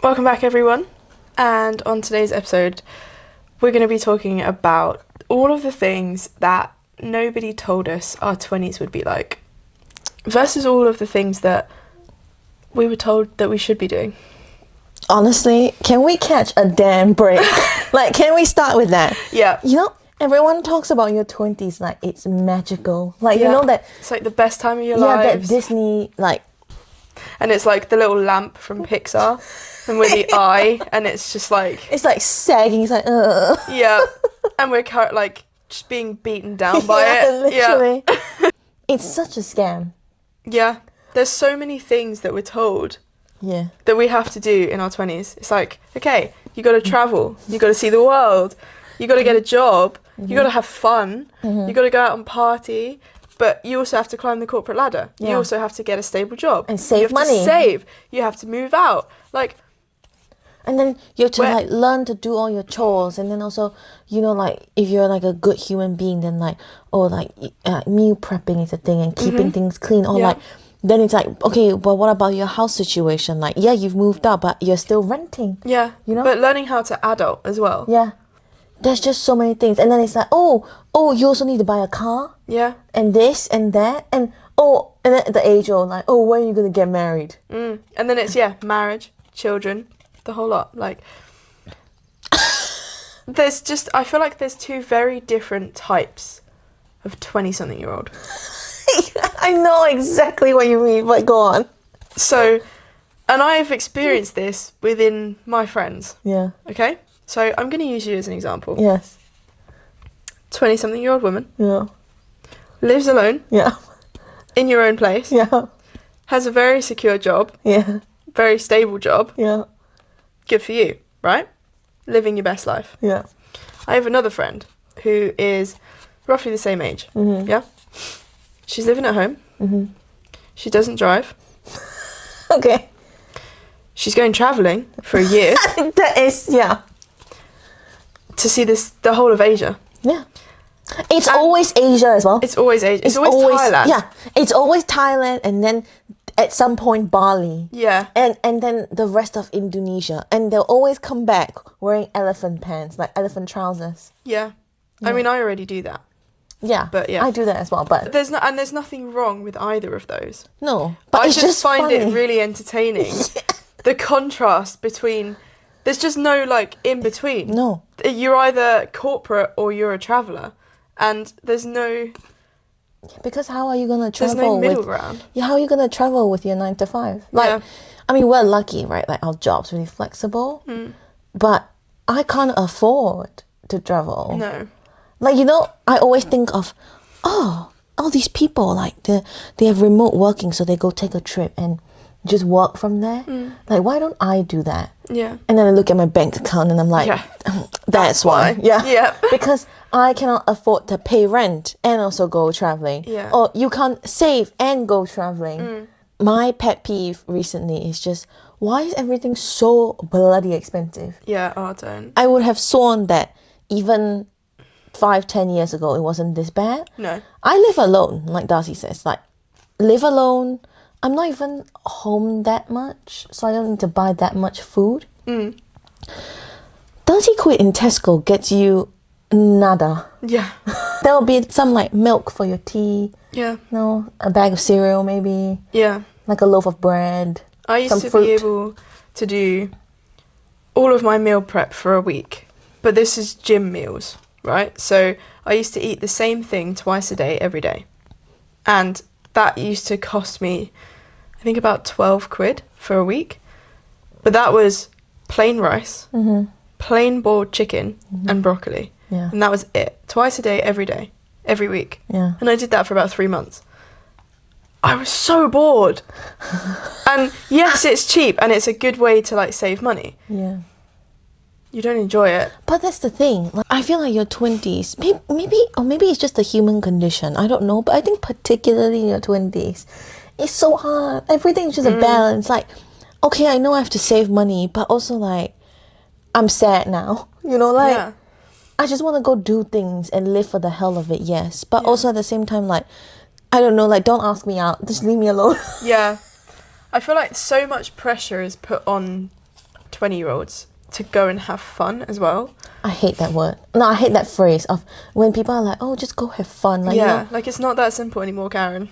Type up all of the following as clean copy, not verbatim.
Welcome back, everyone. And on today's episode, we're going to be talking about all of the things that nobody told us our 20s would be like, versus all of the things that we were told that we should be doing. Honestly, can we catch a damn break? Can we start with that? Yeah. You know, everyone talks about your 20s like it's magical. You know that... It's like the best time of your lives. lives. Yeah, that Disney, And it's like the little lamp from Pixar, and with the eye, and it's just like... It's like sagging, it's like, ugh. Yeah, and we're just being beaten down by it. Literally. Yeah. It's such a scam. Yeah, there's so many things that we're told that we have to do in our 20s. It's like, okay, you got to travel, you got to see the world, you got to get a job, you got to have fun, you got to go out and party, but you also have to climb the corporate ladder. Yeah. You also have to get a stable job. And save money. You have to save. You have to move out. And then you have to learn to do all your chores, and then also, if you're a good human being, then meal prepping is a thing, and keeping things clean, or then it's like, okay, but what about your house situation? You've moved out, but you're still renting. Yeah, But learning how to adult as well. Yeah, there's just so many things, and then it's like, oh, you also need to buy a car. Yeah, and this and that, and then at the age of when are you gonna get married? And then it's marriage, children. The whole lot. I feel like there's two very different types of 20-something-year-old. I know exactly what you mean, but go on. So, and I've experienced this within my friends. Yeah. Okay? So, I'm going to use you as an example. Yes. 20-something-year-old woman. Yeah. Lives alone. Yeah. In your own place. Yeah. Has a very secure job. Yeah. Very stable job. Yeah. Good for you, right? Living your best life. Yeah. I have another friend who is roughly the same age. Mm-hmm. Yeah? She's living at home. Mm-hmm. She doesn't drive. Okay. She's going travelling for a year. That is, yeah. To see the whole of Asia. Yeah. It's always Asia as well. It's always Asia. It's always Thailand. Yeah. It's always Thailand, and then at some point Bali. Yeah. And then the rest of Indonesia. And they'll always come back wearing elephant pants, elephant trousers. Yeah. I mean, I already do that. Yeah. But yeah. I do that as well. But there's nothing wrong with either of those. No. But I it's just find funny. it really entertaining. Yeah. The contrast between there's just no in between. No. You're either corporate or you're a traveller. And there's no... Because how are you going to travel? There's no middle ground. Yeah, how are you going to travel with your 9 to 5? I mean, we're lucky, right? Our job's really flexible. Mm. But I can't afford to travel. No. I always think of, all these people, they have remote working, so they go take a trip and just work from there. Mm. Why don't I do that? Yeah. And then I look at my bank account and I'm like, that's why. Yeah. Yeah. Because I cannot afford to pay rent and also go traveling. Yeah. Or you can't save and go traveling. Mm. My pet peeve recently is just, why is everything so bloody expensive? Yeah, don't. I would have sworn that even 5-10 years ago, it wasn't this bad. No. I live alone, like Darcy says. Live alone. I'm not even home that much, so I don't need to buy that much food. Mm. 30 quid in Tesco gets you nada. Yeah. There will be some milk for your tea. Yeah. No, a bag of cereal maybe. Yeah. A loaf of bread. I used to be able to do all of my meal prep for a week, but this is gym meals, right? So I used to eat the same thing twice a day, every day. And that used to cost me, I think, about 12 quid for a week. But that was plain rice, plain boiled chicken, and broccoli. Yeah. And that was it. Twice a day, every week. Yeah. And I did that for about 3 months. I was so bored. And yes, it's cheap and it's a good way to save money. Yeah. You don't enjoy it. But that's the thing. I feel like your 20s, maybe it's just the human condition. I don't know. But I think particularly in your 20s, it's so hard. Everything's just a balance. Okay, I know I have to save money, but also I'm sad now. Yeah. I just want to go do things and live for the hell of it, yes. But also at the same time, I don't know, don't ask me out. Just leave me alone. Yeah. I feel like so much pressure is put on 20-year-olds to go and have fun as well. I hate that word. No, I hate that phrase of when people are like, oh, just go have fun. Like, yeah, you know, like it's not that simple anymore, Karen.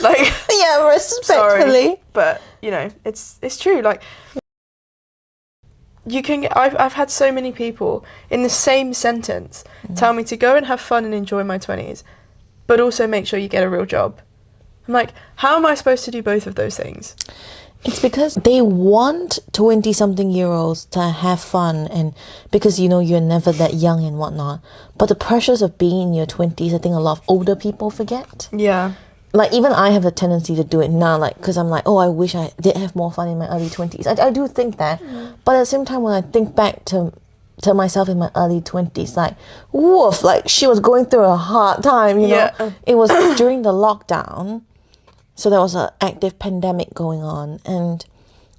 Like, yeah, respectfully. sorry, but you know, it's true. Like, you can get, I've had so many people in the same sentence tell me to go and have fun and enjoy my 20s, but also make sure you get a real job. I'm like, how am I supposed to do both of those things? It's because they want 20-something-year-olds to have fun, and because, you know, you're never that young and whatnot. But the pressures of being in your 20s, I think a lot of older people forget. Yeah. Like, even I have a tendency to do it now, like, because I'm like, oh, I wish I did have more fun in my early 20s. I do think that. But at the same time, when I think back to myself in my early 20s, like, woof, like, she was going through a hard time, you know. It was during the lockdown. So there was an active pandemic going on, and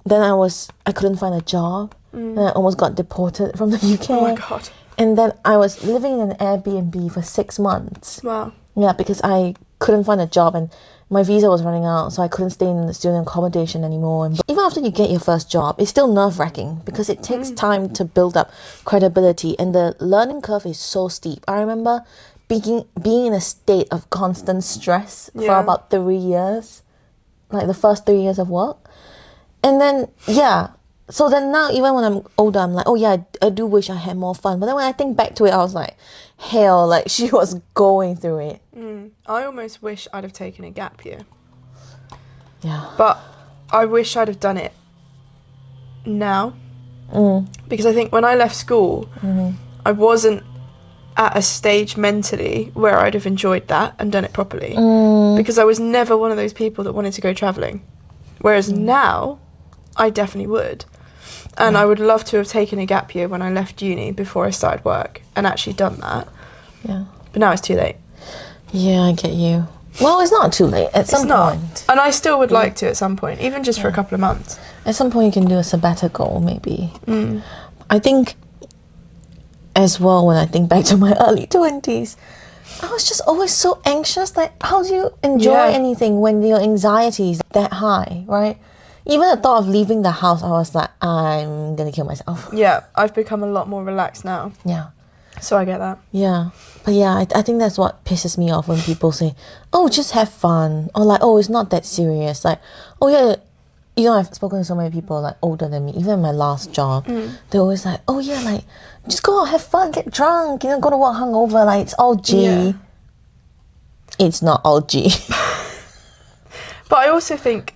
then I couldn't find a job, and I almost got deported from the UK. Oh my God. And then I was living in an Airbnb for 6 months. Wow. Yeah, because I couldn't find a job and my visa was running out, so I couldn't stay in the student accommodation anymore. And even after you get your first job, it's still nerve-wracking because it takes time to build up credibility, and the learning curve is so steep. I remember being in a state of constant stress for about 3 years, like the first 3 years of work. And then, so then now even when I'm older, I'm like, oh yeah, I do wish I had more fun. But then when I think back to it, I was like, hell, like she was going through it. I almost wish I'd have taken a gap year. Yeah. But I wish I'd have done it now. Because I think when I left school, I wasn't at a stage mentally where I'd have enjoyed that and done it properly, because I was never one of those people that wanted to go travelling, whereas now I definitely would, and I would love to have taken a gap year when I left uni before I started work and actually done that. But now it's too late. I get you. Well, it's not too late at some point, and I still would like to at some point, even just for a couple of months. At some point you can do a sabbatical maybe. I think as well, when I think back to my early 20s, I was just always so anxious. Like, how do you enjoy anything when your anxiety is that high, right? Even the thought of leaving the house, I was like, I'm gonna kill myself. Yeah, I've become a lot more relaxed now. Yeah. So I get that. Yeah. But yeah, I think that's what pisses me off when people say, oh, just have fun. Or like, oh, it's not that serious. Like, oh yeah, you know, I've spoken to so many people like older than me, even in my last job. They're always like, oh yeah, like, just go out, have fun, get drunk, you know, go to work hungover, like, it's all G. Yeah. It's not all G. But I also think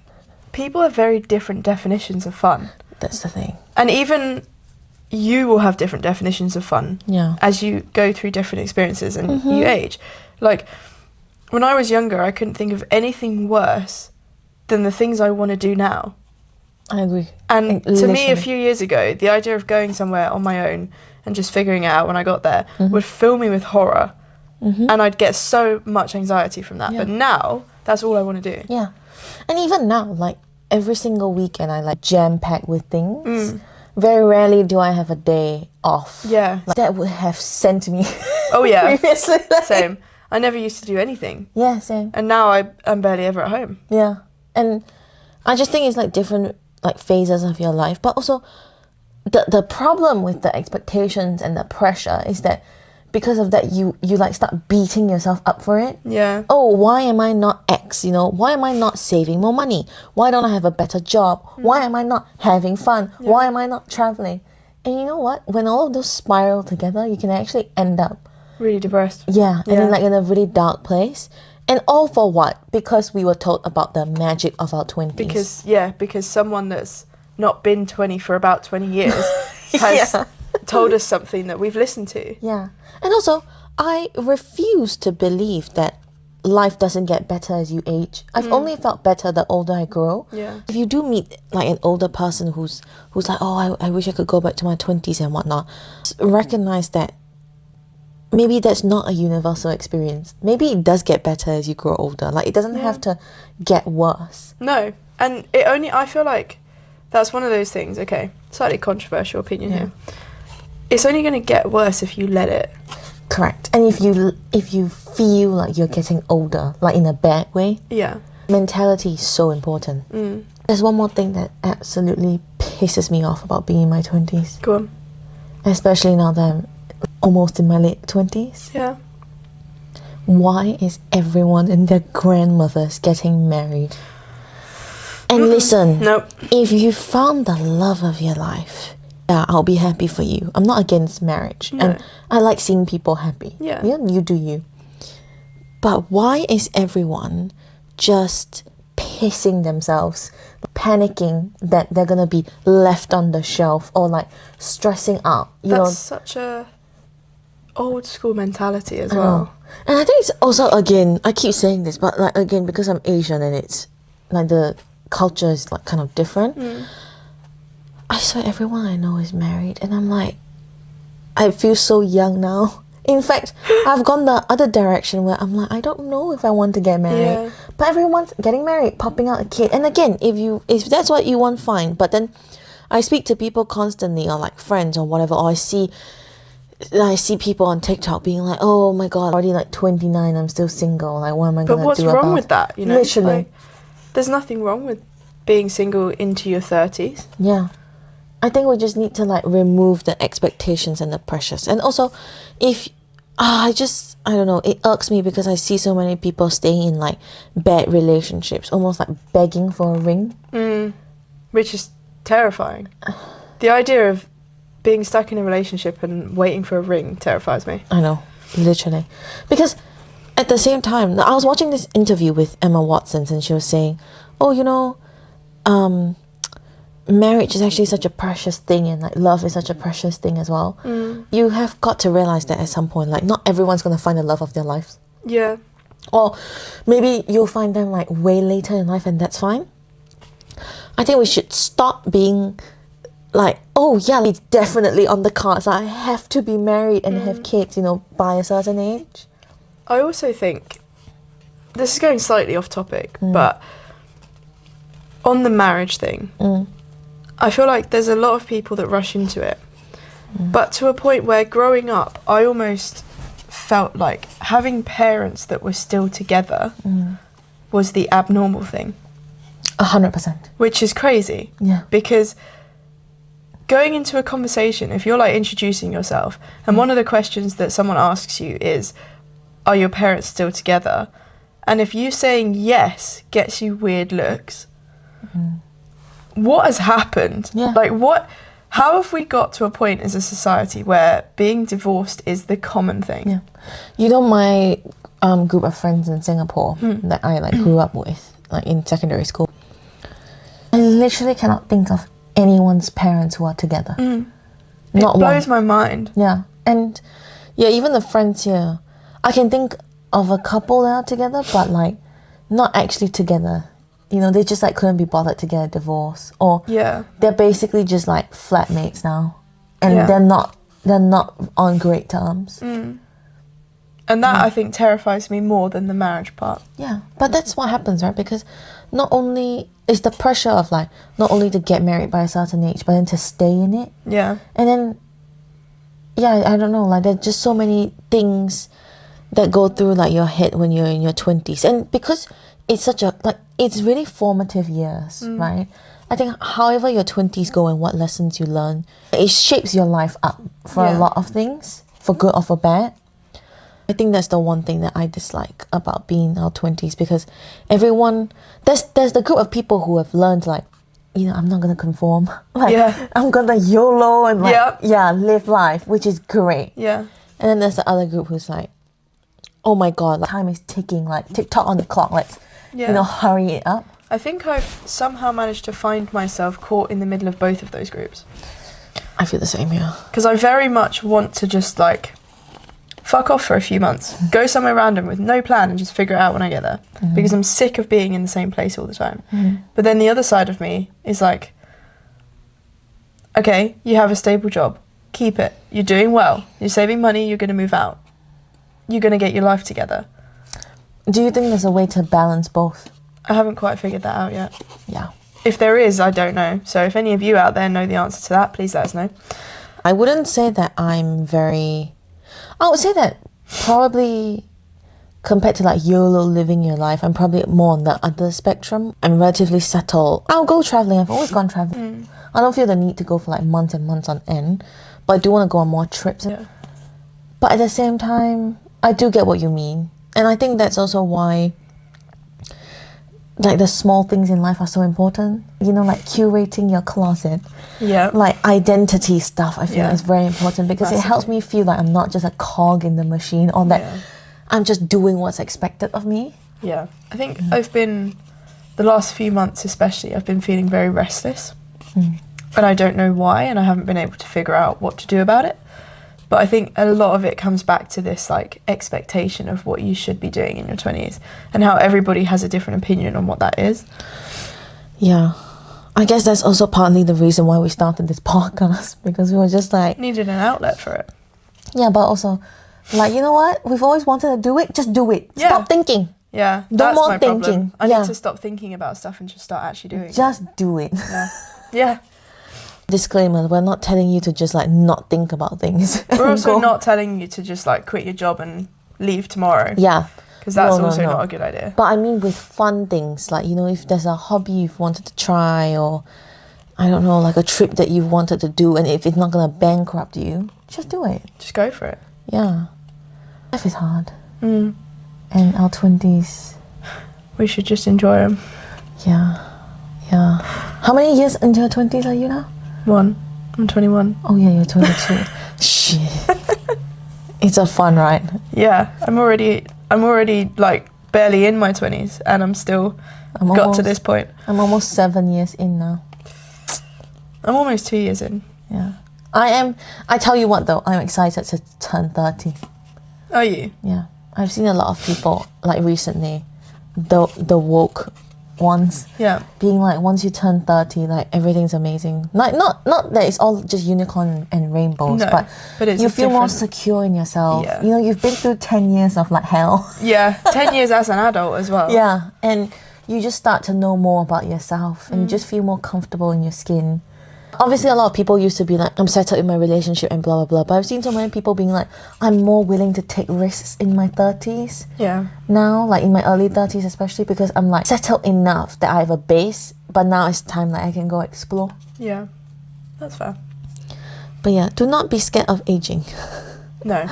people have very different definitions of fun. That's the thing. And even you will have different definitions of fun as you go through different experiences and you age. Like, when I was younger, I couldn't think of anything worse than the things I want to do now. I agree. And to me, a few years ago, the idea of going somewhere on my own and just figuring it out when I got there would fill me with horror. And I'd get so much anxiety from that. But now, that's all I want to do. Yeah. And even now, like, every single weekend, I like jam-packed with things. Very rarely do I have a day off. Yeah. Like, that would have sent me previously. Like. Same. I never used to do anything. Yeah, same. And now I'm barely ever at home. Yeah. And I just think it's like different like phases of your life. But also the problem with the expectations and the pressure is that because of that you like start beating yourself up for it. Yeah. Oh, why am I not X, you know? Why am I not saving more money? Why don't I have a better job? Why am I not having fun? Why am I not traveling? And you know what? When all of those spiral together, you can actually end up really depressed. Yeah, and then like in a really dark place. And all for what? Because we were told about the magic of our 20s. Because someone that's not been 20 for about 20 years has told us something that we've listened to. Yeah. And also, I refuse to believe that life doesn't get better as you age. I've only felt better the older I grow. Yeah. If you do meet like an older person who's like, oh, I wish I could go back to my 20s and whatnot, recognize that maybe that's not a universal experience. Maybe it does get better as you grow older. Like, it doesn't have to get worse. No. And I feel like that's one of those things, okay, slightly controversial opinion here. It's only going to get worse if you let it. Correct. And if you feel like you're getting older, like in a bad way. Yeah. Mentality is so important. There's one more thing that absolutely pisses me off about being in my 20s. Go on. Especially now that I'm almost in my late 20s. Yeah. Why is everyone and their grandmothers getting married? And listen, Nope. if you found the love of your life, yeah, I'll be happy for you. I'm not against marriage. No. And I like seeing people happy. Yeah. You do you. But why is everyone just pissing themselves, panicking that they're going to be left on the shelf or like stressing out? That's such a old school mentality as I well. know. And I think it's also, again, I keep saying this, but like again, because I'm Asian and it's like the culture is like kind of different. I swear everyone I know is married and I'm like, I feel so young now. In fact, I've gone the other direction where I'm like, I don't know if I want to get married. Yeah. But everyone's getting married, popping out a kid. And again, if that's what you want, fine. But then I speak to people constantly, or like friends or whatever, or I see people on TikTok being like, oh my god, I'm already like 29, I'm still single. Like, what am I going to do about it? But what's wrong with that? You know, literally. like, there's nothing wrong with being single into your 30s. Yeah. I think we just need to like remove the expectations and the pressures. And also, if I don't know, it irks me because I see so many people staying in like bad relationships, almost like begging for a ring. Which is terrifying. The idea of being stuck in a relationship and waiting for a ring terrifies me. I know, literally. Because at the same time, I was watching this interview with Emma Watson and she was saying, oh, you know, marriage is actually such a precious thing and like love is such a precious thing as well. You have got to realize that at some point, like not everyone's going to find the love of their lives. Yeah. Or maybe you'll find them like way later in life and that's fine. I think we should stop being like, oh yeah, it's definitely on the cards. I have to be married and have kids, you know, by a certain age. I also think, this is going slightly off topic, but on the marriage thing, I feel like there's a lot of people that rush into it. But to a point where growing up, I almost felt like having parents that were still together was the abnormal thing. 100%. Which is crazy. Yeah. Because going into a conversation, if you're like introducing yourself, and one of the questions that someone asks you is, are your parents still together? And if you saying yes gets you weird looks, what has happened? Yeah. Like how have we got to a point as a society where being divorced is the common thing? Yeah. You know, my group of friends in Singapore that I like grew up with, like in secondary school, I literally cannot think of anyone's parents who are together. Not It blows one. my mind. Yeah. And yeah, even the friends here, I can think of a couple that are together, but like not actually together. You know, they just like couldn't be bothered to get a divorce, or Yeah. they're basically just like flatmates now, and Yeah. they're not on great terms. And that, I think, terrifies me more than the marriage part. Yeah, but that's what happens, right? Because not only is the pressure of like not only to get married by a certain age, but then to stay in it, Yeah. and then I don't know, like there's just so many things that go through like your head when you're in your 20s, and because it's such a like it's really formative years, right? I think however your 20s go and what lessons you learn, it shapes your life up for a Yeah. lot of things, for good or for bad. I think that's the one thing that I dislike about being in our 20s, because everyone, there's the group of people who have learned like, you know, I'm not gonna conform, like Yeah. I'm gonna YOLO and like Yep. live life, which is great. Yeah. And then there's the other group who's like, oh my god, like, time is ticking, like TikTok on the clock, let's Yeah. you know, hurry it up. I think I've somehow managed to find myself caught in the middle of both of those groups. I feel the same, yeah. Because I very much want to just like fuck off for a few months, go somewhere random with no plan and just figure it out when I get there. Because I'm sick of being in the same place all the time. But then the other side of me is like, okay, you have a stable job, keep it. You're doing well. You're saving money, you're going to move out. You're going to get your life together. Do you think there's a way to balance both? I haven't quite figured that out yet. Yeah. If there is, I don't know. So if any of you out there know the answer to that, please let us know. I wouldn't say that I would say that probably compared to like YOLO living your life, I'm probably more on the other spectrum. I'm relatively settled. I'll go traveling. I've always gone traveling. I don't feel the need to go for like months and months on end, but I do want to go on more trips. Yeah. But at the same time, I do get what you mean. And I think that's also why like the small things in life are so important. You know, like curating your closet. Yeah. Like identity stuff, I feel is very important because it helps me feel like I'm not just a cog in the machine or that I'm just doing what's expected of me. Yeah. I think I've been, the last few months especially, I've been feeling very restless. And I don't know why, and I haven't been able to figure out what to do about it. But I think a lot of it comes back to this like expectation of what you should be doing in your 20s and how everybody has a different opinion on what that is. Yeah. I guess that's also partly the reason why we started this podcast, because we were just like... Needed an outlet for it. Yeah, but also, like, you know what? We've always wanted to do it. Just do it. Yeah. Stop thinking. Yeah, No that's more my thinking. problem. I need to stop thinking about stuff and just start actually doing it. Just do it. Yeah. Yeah. Disclaimer, we're not telling you to just like not think about things. We're also not telling you to just like quit your job and leave tomorrow. Yeah. Because that's also not a good idea. But I mean with fun things, like, you know, if there's a hobby you've wanted to try, or I don't know, like a trip that you've wanted to do, and if it's not going to bankrupt you, just do it. Just go for it. Yeah. Life is hard. And our 20s. We should just enjoy them. Yeah. Yeah. How many years into your 20s are you now? 1. I'm 21. Oh yeah, you're 22. Shit. It's a fun ride. Yeah, I'm already like barely in my 20s and I'm still got to this point. I'm almost 7 years in now. I'm almost 2 years in. Yeah. I tell you what though, I'm excited to turn 30. Are you? Yeah. I've seen a lot of people like recently, the woke ones, being like, once you turn 30, like everything's amazing. Like not that it's all just unicorn and rainbows, but it's you feel more secure in yourself. You know, you've been through 10 years of like hell. Yeah, 10 years as an adult as well. Yeah, and you just start to know more about yourself and you just feel more comfortable in your skin. Obviously, a lot of people used to be like, I'm settled in my relationship and blah, blah, blah. But I've seen so many people being like, I'm more willing to take risks in my 30s. Yeah. Now, like in my early 30s especially, because I'm like settled enough that I have a base. But now it's time that I can go explore. Yeah, that's fair. But yeah, do not be scared of aging. No.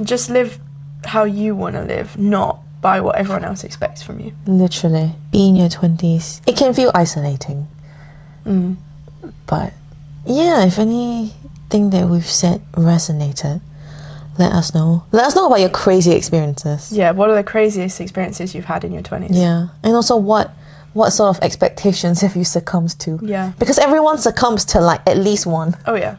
Just live how you want to live, not by what everyone else expects from you. Literally. Be in your 20s. It can feel isolating. But yeah, if anything that we've said resonated, let us know. Let us know about your crazy experiences. Yeah, what are the craziest experiences you've had in your 20s? Yeah, and also what sort of expectations have you succumbed to? Yeah. Because everyone succumbs to like at least one. Oh yeah.